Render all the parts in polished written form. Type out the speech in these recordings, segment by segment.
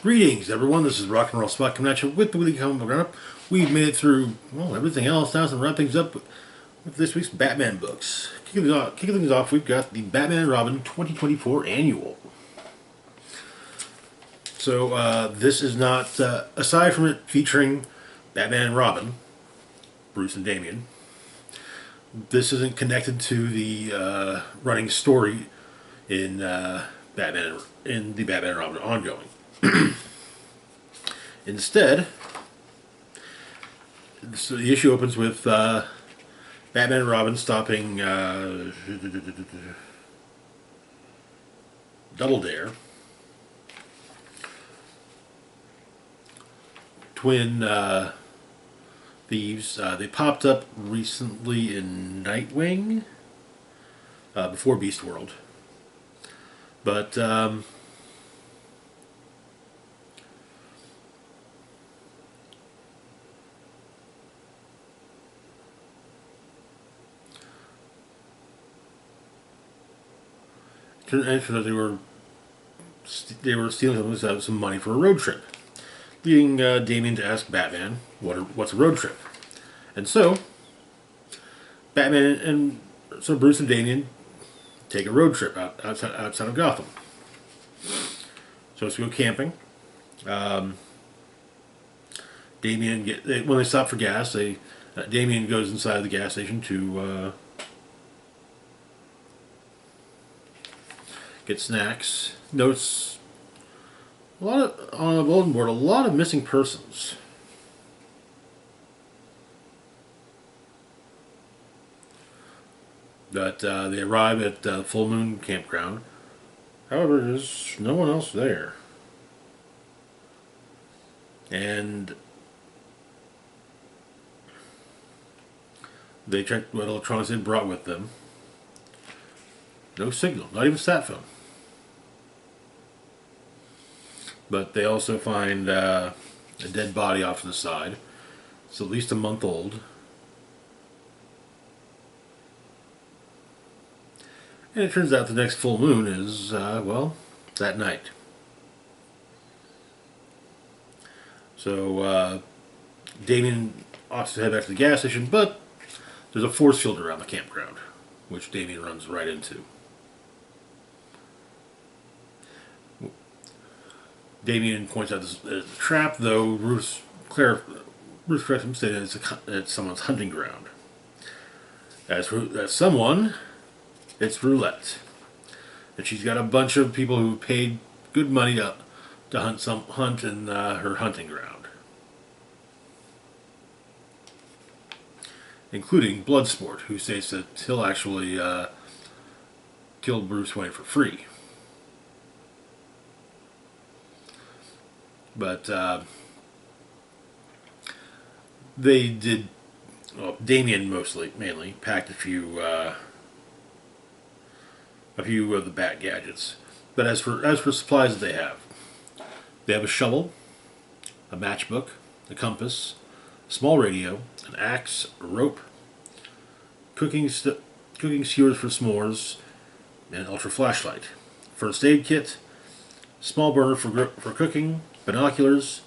Greetings, everyone. This is Rock and Roll Spot coming at you with the Weekly Comic Book Roundup. We've made it through, well, everything else. Now to wrap things up with this week's Batman books. Kicking things off, we've got the Batman and Robin 2024 Annual. So, this is not, aside from it featuring Batman and Robin, Bruce and Damian, this isn't connected to the running story in the Batman and Robin ongoing. Instead, so the issue opens with Batman and Robin stopping Double Dare, twin thieves. They popped up recently in Nightwing before Beast World, but they were stealing some money for a road trip, leading Damian to ask Batman what's a road trip, and so Bruce and Damian take a road trip outside of Gotham. So let's go camping. When they stop for gas, Damian goes inside the gas station to get snacks. Notes a lot of on a bulletin board, a lot of missing persons. But they arrive at Full Moon Campground. However, there's no one else there. And they checked what electronics they brought with them. No signal, not even sat phone. But they also find a dead body off to the side. It's at least a month old. And it turns out the next full moon is, that night. So, Damian opts to head back to the gas station, but there's a force field around the campground, which Damian runs right into. Damian points out this as a trap, though Bruce corrects him, saying it's someone's hunting ground. As for someone, it's Roulette. And she's got a bunch of people who paid good money to hunt in her hunting ground, including Bloodsport, who states that he'll actually kill Bruce Wayne for free. But they did. Well, Damian mainly packed a few of the Bat gadgets. But as for supplies that they have a shovel, a matchbook, a compass, a small radio, an axe, a rope, cooking skewers for s'mores, and an ultra flashlight, first aid kit, small burner for cooking, binoculars,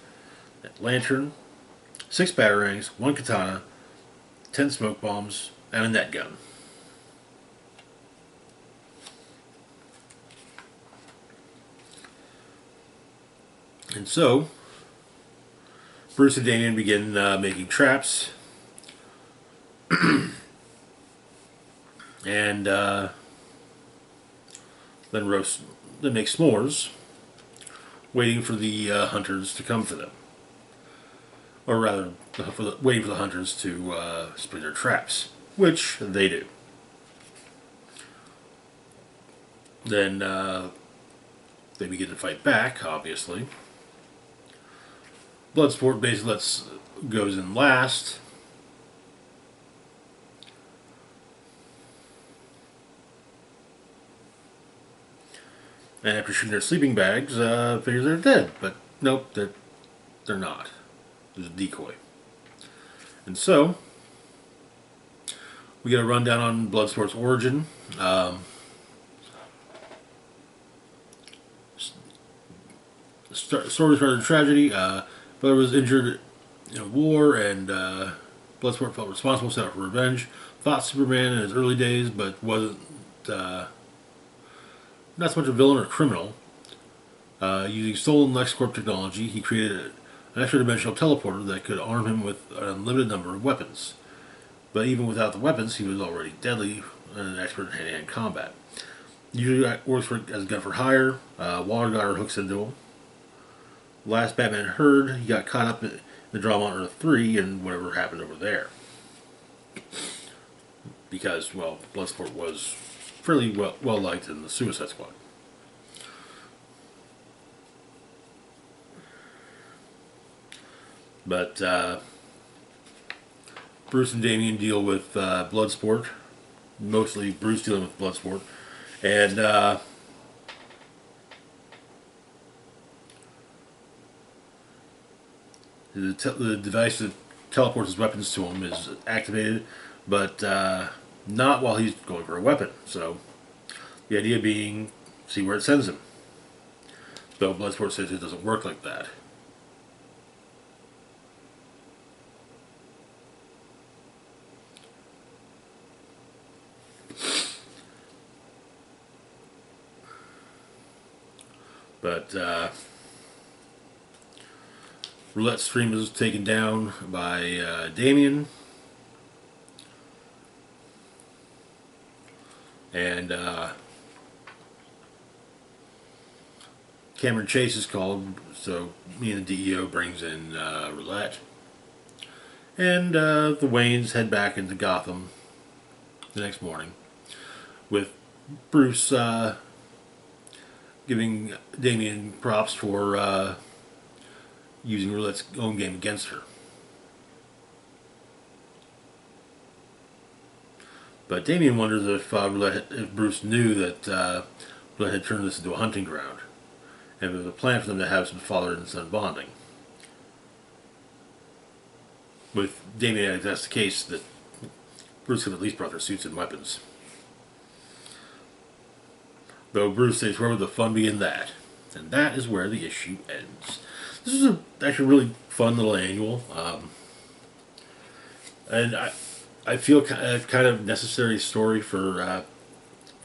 a lantern, 6 batarangs, 1 katana, 10 smoke bombs, and a net gun. And so, Bruce and Damian begin making traps, and then make s'mores, waiting for the hunters to come for them, or rather, waiting for the hunters to spring their traps, which they do. Then they begin to fight back, obviously. Bloodsport basically goes in last. And after shooting their sleeping bags, figures they're dead. But nope, they're not. There's a decoy. And so, we get a rundown on Bloodsport's origin. story started in tragedy. Brother was injured in a war, and Bloodsport felt responsible, set out for revenge. Fought Superman in his early days, but wasn't not so much a villain or criminal. Using stolen LexCorp technology, he created an extra-dimensional teleporter that could arm him with an unlimited number of weapons. But even without the weapons, he was already deadly and an expert in hand-to-hand combat. Usually works as a gun for hire. Water Godder hooks into him. Last Batman heard, he got caught up in the drama on Earth 3 and whatever happened over there. Because, well, Bloodsport was fairly well liked in the Suicide Squad. But Bruce and Damian deal with Bloodsport. Mostly Bruce dealing with Bloodsport. And the device that teleports his weapons to him is activated, but not while he's going for a weapon. So the idea being, see where it sends him. Though Bloodsport says it doesn't work like that. But Roulette Stream is taken down by Damian. And Cameron Chase is called, so me and the DEO brings in Roulette. And the Waynes head back into Gotham the next morning with Bruce giving Damian props for using Roulette's own game against her. But Damian wonders if Bruce knew that Roulette had turned this into a hunting ground, and there was a plan for them to have some father and son bonding. With Damian, if that's the case, that Bruce could at least brought their suits and weapons. Though Bruce says, where would the fun be in that? And that is where the issue ends. This is actually a really fun little annual. And I feel kind of necessary story for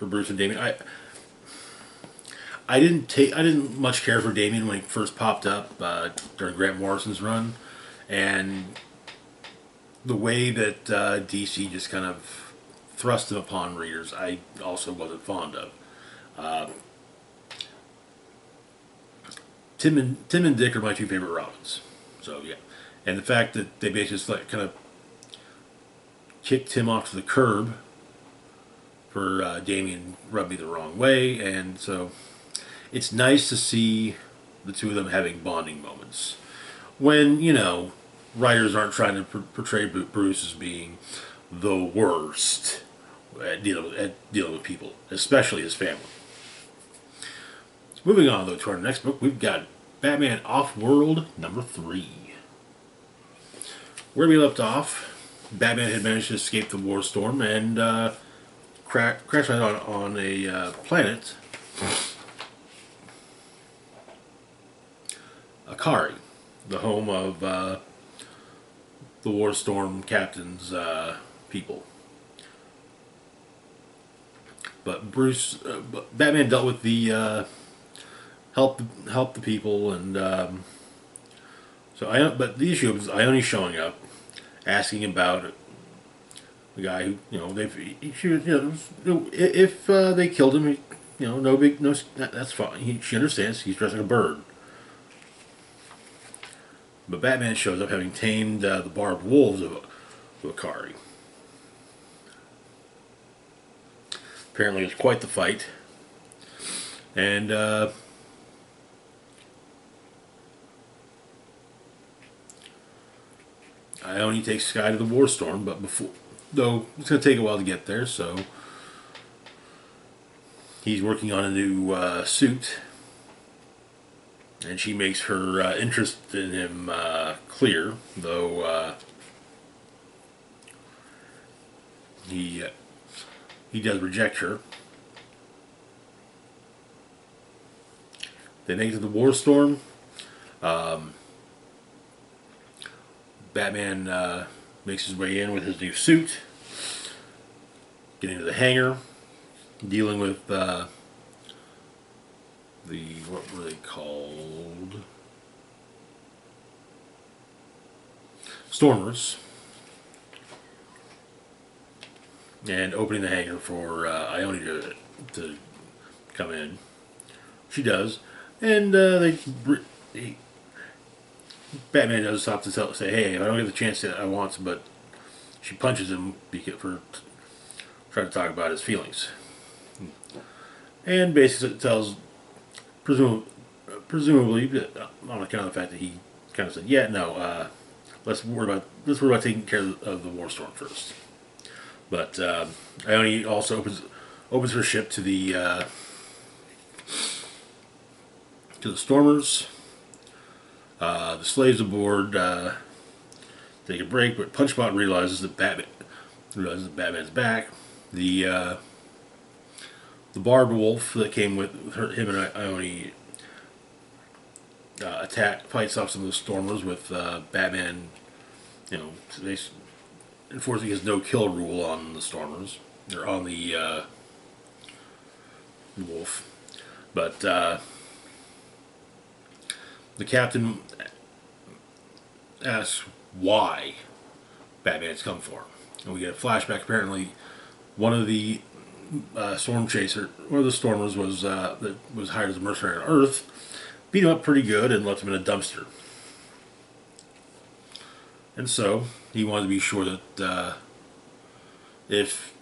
Bruce and Damian. I didn't much care for Damian when he first popped up during Grant Morrison's run, and the way that DC just kind of thrust him upon readers, I also wasn't fond of. Tim and Dick are my two favorite Robins. So yeah, and the fact that they basically just like kind of kicked Tim off to the curb for Damian rubbed me the wrong way, and so it's nice to see the two of them having bonding moments when writers aren't trying to portray Bruce as being the worst at dealing with people, especially his family. Moving on, though, to our next book, we've got Batman Off-World #3. Where we left off, Batman had managed to escape the war storm and crash on a planet, Akari, the home of the war storm captain's people. But Batman dealt with the help the people, and but the issue was Ione showing up, asking about the guy who if they killed him, that's fine. She understands. He's dressed like a bird. But Batman shows up having tamed the barbed wolves of Akari. Apparently, it was quite the fight, and Ione takes Sky to the war storm, but though it's going to take a while to get there, so he's working on a new suit, and she makes her interest in him clear, though he does reject her. They make it to the war storm, Batman makes his way in with his new suit, getting to the hangar, dealing with what were they called? Stormers. And opening the hangar for Ione to come in. She does. And Batman does stop to say, hey, I don't get the chance that I want, but she punches him for trying to talk about his feelings. And basically tells, presumably, on account of the fact that he kind of said, yeah, no, let's worry about taking care of the War Storm first. But Ione also opens her ship to the Stormers. The slaves aboard take a break, but Punchbot realizes that Batman's back. The Barbed Wolf that came with him and Ione fights off some of the Stormers with Batman, enforcing his no-kill rule on the Stormers, or on the Wolf. But the Captain asks why Batman's come for him. And we get a flashback. Apparently, one of the Storm Chaser, one of the Stormers that was hired as a mercenary on Earth, beat him up pretty good and left him in a dumpster. And so he wanted to be sure that if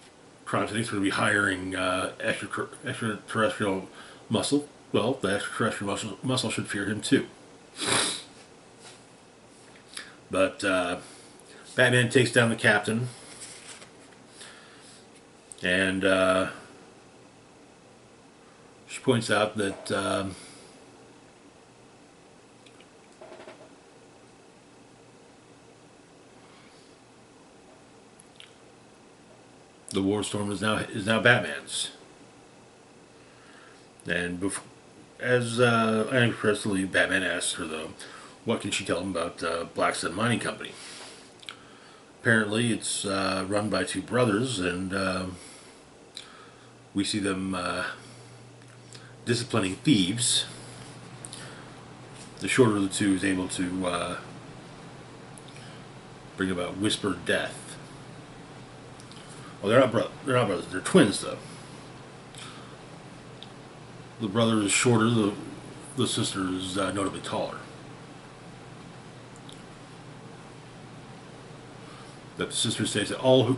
Crime Syndicate were to be hiring extraterrestrial muscle, well, the extraterrestrial muscle should fear him too. But Batman takes down the Captain, and she points out that the War Storm is now Batman's. And as unexpressly, Batman asks her, though, what can she tell him about Black Sun Mining Company? Apparently, it's run by two brothers, and we see them disciplining thieves. The shorter of the two is able to bring about whispered death. Well, they're not brothers. They're twins, though. The brother is shorter. The sister is notably taller. But the sister states that all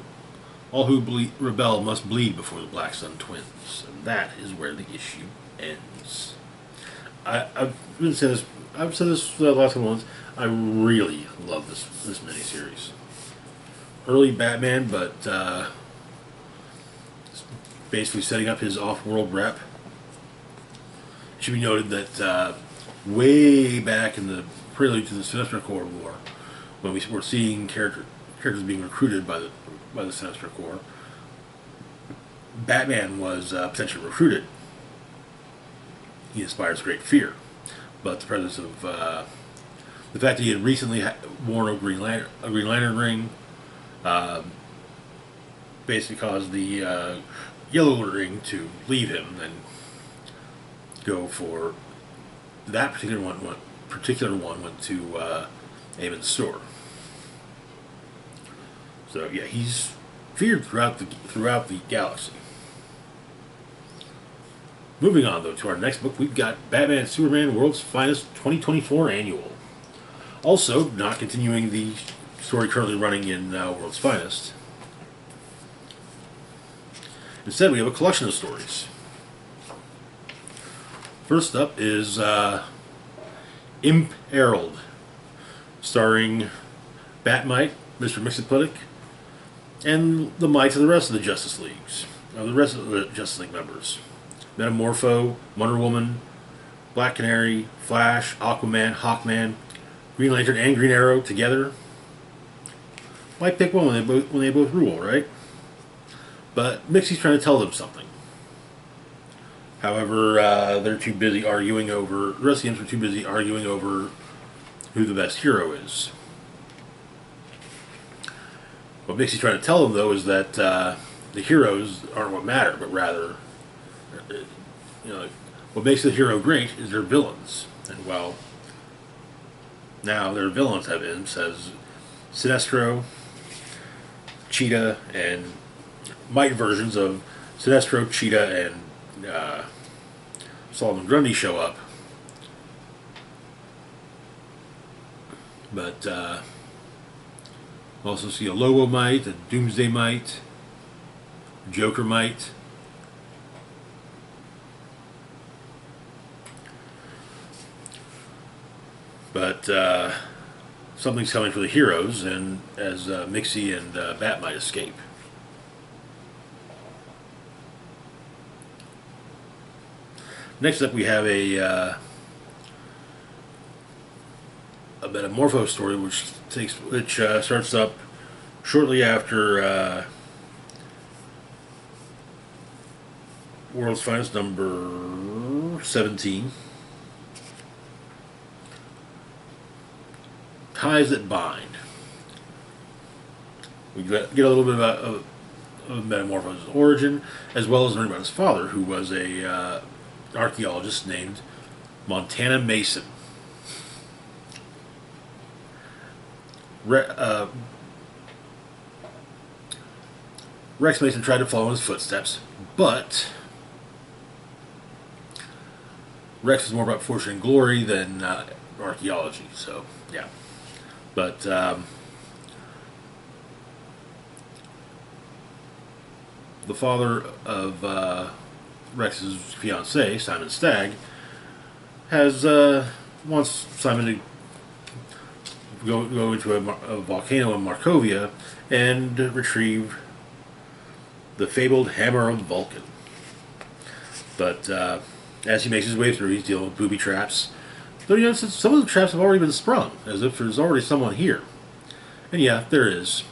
who rebel must bleed before the Black Sun twins, and that is where the issue ends. I've said this the last couple months. I really love this miniseries. Early Batman, but basically setting up his off-world rep. It should be noted that way back in the prelude to the Sinestro Corps War, when we were seeing characters being recruited by the Sinestro Corps, Batman was potentially recruited. He inspires great fear, but the presence of the fact that he had recently worn a Green Lantern ring basically caused the Yellow Ring to leave him and go for that particular one. Went to Eamon's store. So yeah, he's feared throughout the galaxy. Moving on though to our next book, we've got Batman and Superman: World's Finest 2024 Annual. Also, not continuing the story currently running in World's Finest. Instead, we have a collection of stories. First up is Imperiled, starring Batmite, Mr. Mxyzptlk, and the mites of the rest of the Justice Leagues, the rest of the Justice League members. Metamorpho, Wonder Woman, Black Canary, Flash, Aquaman, Hawkman, Green Lantern, and Green Arrow together. Why pick one when they both rule, right? But Mixie's trying to tell them something. However, they're too busy arguing over. The rest of the are too busy arguing over who the best hero is. What Mixie's trying to tell them, though, is that the heroes aren't what matter, but rather, what makes the hero great is their villains. And well, now their villains have imps as Sinestro, Cheetah, and Might versions of Sinestro, Cheetah, and Solomon Grundy show up. But also see a Lobo Might, a Doomsday Might, Joker Might. But something's coming for the heroes, and as Mixie and Bat might escape. Next up, we have a Metamorpho story, which starts up shortly after World's Finest number 17. Ties that bind. We get a little bit of Metamorpho's origin, as well as learning about his father, who was a archaeologist named Montana Mason. Rex Mason tried to follow in his footsteps, but Rex is more about fortune and glory than archaeology. So, yeah. But the father of Rex's fiancée, Simon Stagg, has wants Simon to go into a volcano in Markovia and retrieve the fabled Hammer of Vulcan. But as he makes his way through, he's dealing with booby traps. Though, some of the traps have already been sprung, as if there's already someone here. And yeah, there is.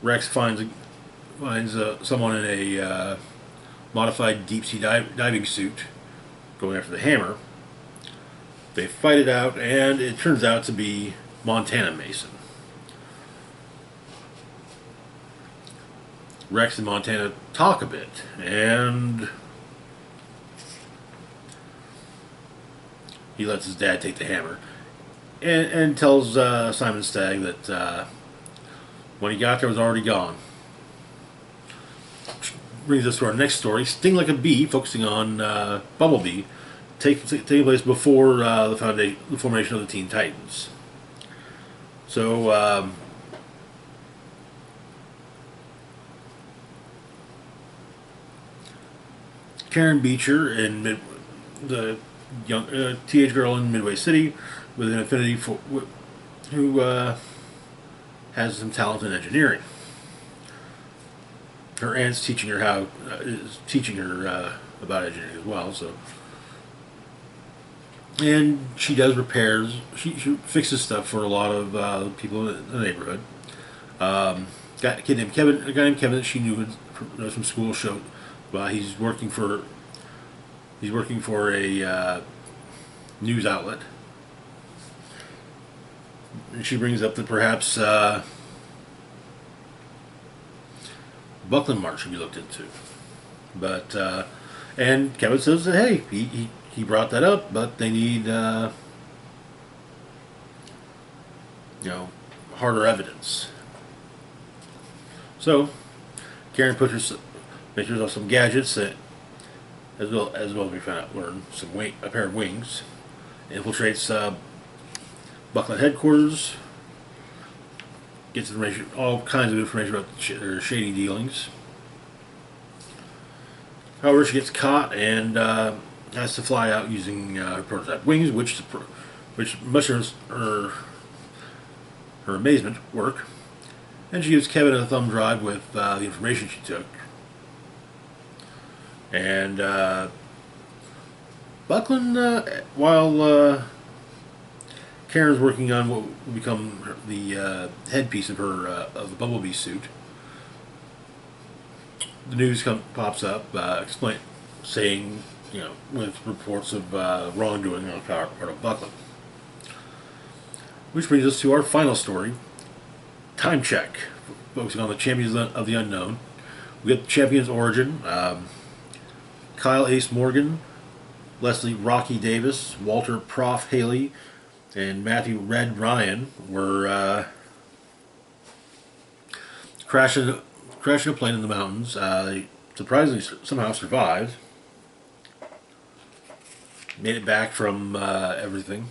Rex finds someone in a modified deep-sea diving suit going after the hammer. They fight it out, and it turns out to be Montana Mason. Rex and Montana talk a bit, and he lets his dad take the hammer, and tells Simon Stagg that when he got there, it was already gone. Which brings us to our next story, Sting Like a Bee, focusing on Bumblebee, taking place before the formation of the Teen Titans. So, Karen Beecher, the young teenage girl in Midway City with an affinity for who has some talent in engineering. Her aunt's teaching her about engineering as well. So, and she does repairs. She fixes stuff for a lot of people in the neighborhood. Got a guy named Kevin that she knows from school. Showed he's working for a news outlet. And she brings up that perhaps Buckland Mark should be looked into. But and Kevin says that hey, he brought that up, but they need harder evidence. So Karen makes herself some gadgets that, as well as we learn a pair of wings, infiltrates Buckland headquarters, gets information, all kinds of information about their shady dealings. However, she gets caught and has to fly out using her prototype wings, which much to her amazement, work. And she gives Kevin a thumb drive with the information she took. And Buckland, while Karen's working on what will become the headpiece of the Bumblebee suit, the news pops up saying with reports of wrongdoing on the part of Buckland. Which brings us to our final story, Time Check, focusing on the champions of the unknown. We get the champions' origin. Kyle Ace Morgan, Leslie Rocky Davis, Walter Prof Haley, and Matthew Red Ryan were crashing a plane in the mountains. They surprisingly somehow survived. Made it back from everything.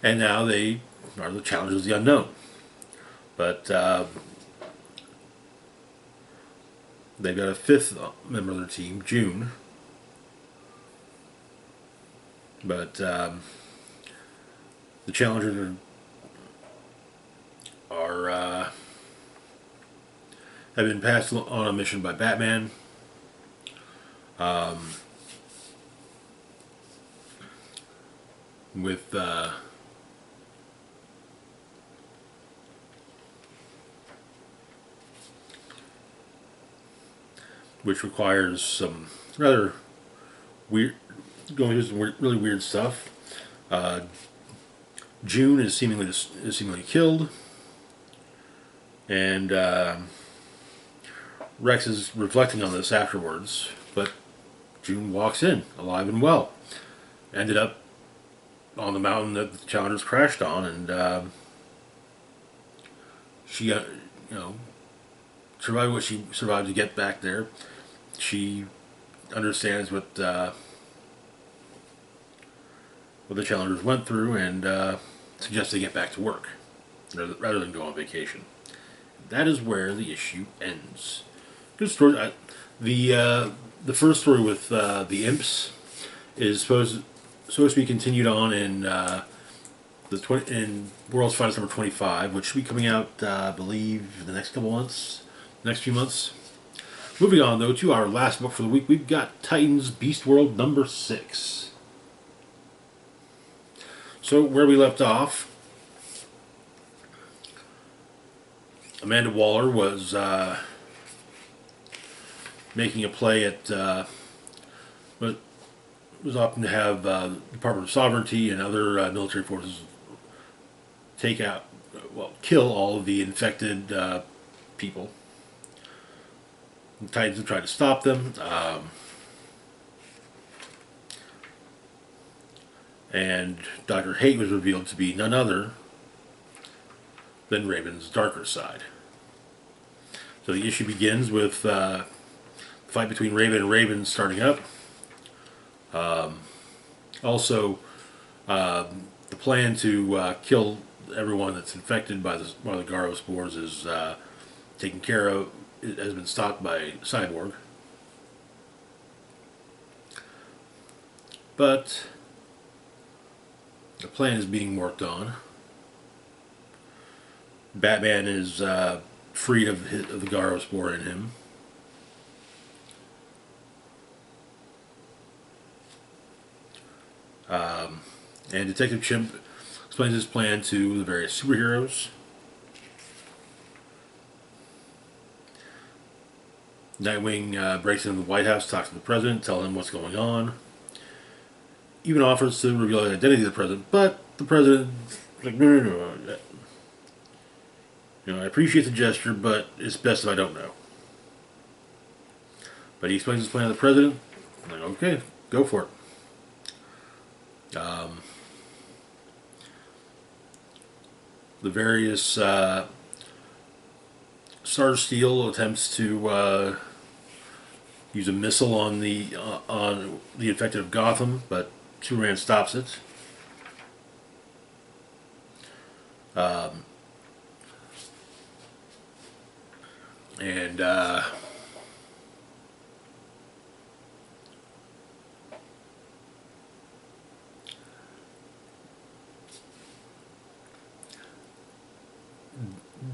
And now they are the challengers of the unknown. But they've got a fifth member of their team, June. But the challengers are have been passed on a mission by Batman. With which requires some rather weird, going through some really weird stuff. June is seemingly killed, and Rex is reflecting on this afterwards. But June walks in alive and well. Ended up on the mountain that the challengers crashed on, and she survived what she survived to get back there. She understands what the challengers went through, and suggests they get back to work rather than go on vacation. That is where the issue ends. Good story. The first story with the imps is supposed to be continued on in in World's Finest number 25, which should be coming out, I believe, the next few months. Moving on, though, to our last book for the week, we've got Titans Beast World number 6. So, where we left off, Amanda Waller was making a play at what was often to have the Department of Sovereignty and other military forces kill all of the infected people. The Titans have tried to stop them, and Dr. Hate was revealed to be none other than Raven's darker side. So the issue begins with the fight between Raven and Raven starting up. Also, the plan to kill everyone that's infected by one of the Garo spores is taken care of. It has been stopped by Cyborg. But the plan is being worked on. Batman is freed of the Garo spore in him. And Detective Chimp explains his plan to the various superheroes. Nightwing breaks into the White House, talks to the president, tells him what's going on. Even offers to reveal the identity of the president, but the president is like, no. I appreciate the gesture, but it's best if I don't know. But he explains his plan to the president. I'm like, okay, go for it. The various Star Steel attempts to use a missile on the infected of Gotham, but Superman stops it.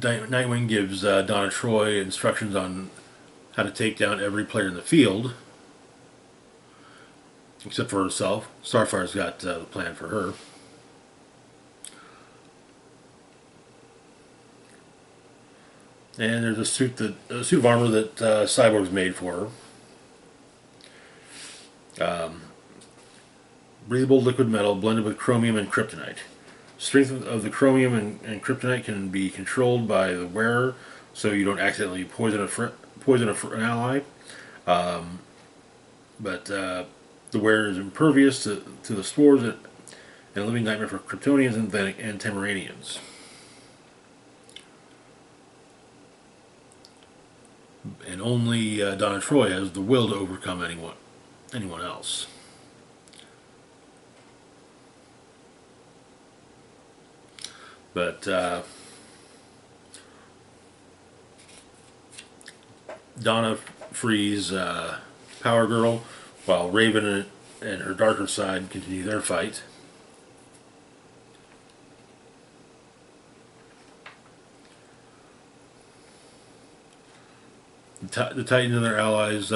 Nightwing gives Donna Troy instructions on how to take down every player in the field, except for herself. Starfire's got the plan for her. And there's a suit of armor that Cyborg's made for her. breathable liquid metal blended with chromium and kryptonite. Strength of the chromium and kryptonite can be controlled by the wearer, so you don't accidentally poison an ally. But the wearer is impervious to the spores and a living nightmare for Kryptonians and Temeranians. And only Donna Troy has the will to overcome anyone else. But Donna frees Power Girl, while Raven and her darker side continue their fight. The Titans and their allies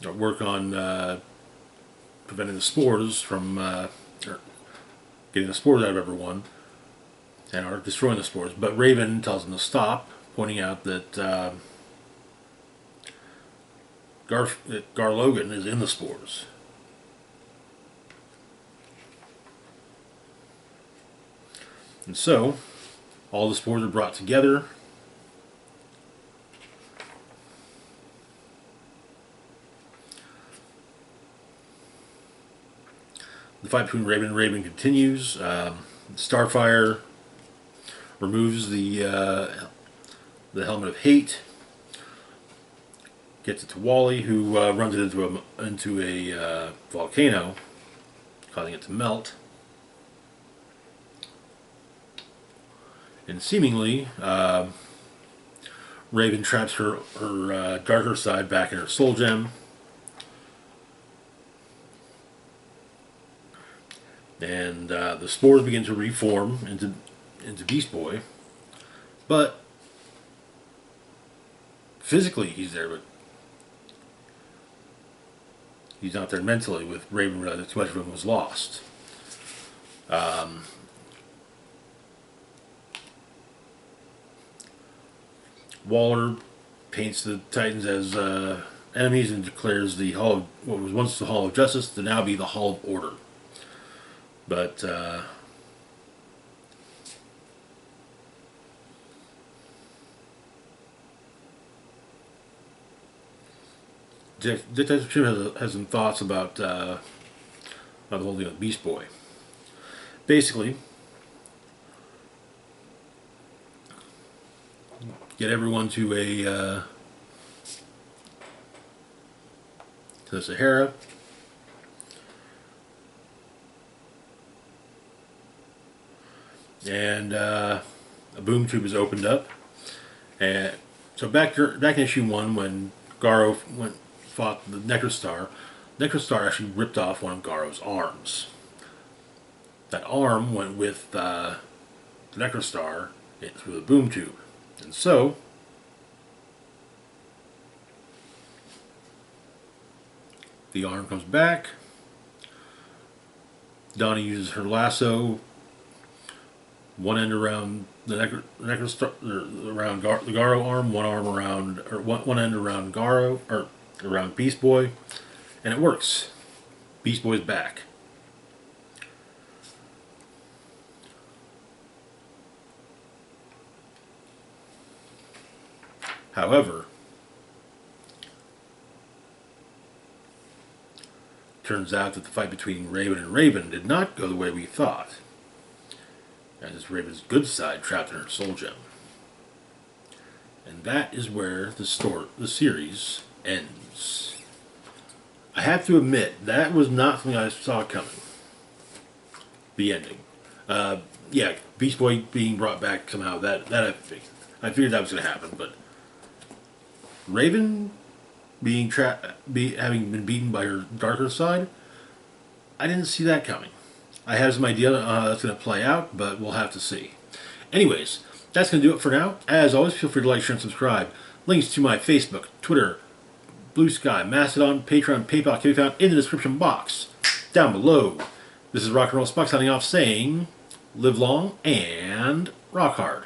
work on preventing the spores from getting the spores out of everyone, and are destroying the spores. But Raven tells them to stop, pointing out that Gar Logan is in the spores. And so, all the spores are brought together. The fight between Raven and Raven continues. Starfire removes the helmet of hate, gets it to Wally, who runs it into a volcano, causing it to melt. And seemingly, Raven traps her darker side back in her soul gem. And the spores begin to reform into Beast Boy. But physically he's there, but he's not there mentally, with Raven realizing too much of him was lost. Waller paints the Titans as enemies and declares what was once the Hall of Justice to now be the Hall of Order. But Detective Chim has some thoughts about the whole deal with Beast Boy. Basically, get everyone to the Sahara. And a boom tube is opened up. And so back in issue 1, when Garo fought the Necrostar actually ripped off one of Garo's arms. That arm went with the Necrostar through the boom tube. And so the arm comes back. Donna uses her lasso, one end around the Necrostar, around the Garo arm, one end around Garo, or around Beast Boy, and it works. Beast Boy's back. However, turns out that the fight between Raven and Raven did not go the way we thought, as it's Raven's good side trapped in her soul gem. And that is where the series ends. I have to admit, that was not something I saw coming. The ending. Yeah, Beast Boy being brought back somehow, that I figured that was going to happen, but Raven having been beaten by her darker side, I didn't see that coming. I have some idea on how that's going to play out, but we'll have to see. Anyways, that's going to do it for now. As always, feel free to like, share, and subscribe. Links to my Facebook, Twitter, Blue Sky, Mastodon, Patreon, PayPal can be found in the description box down below. This is Rock and Roll Spock signing off saying, live long and rock hard.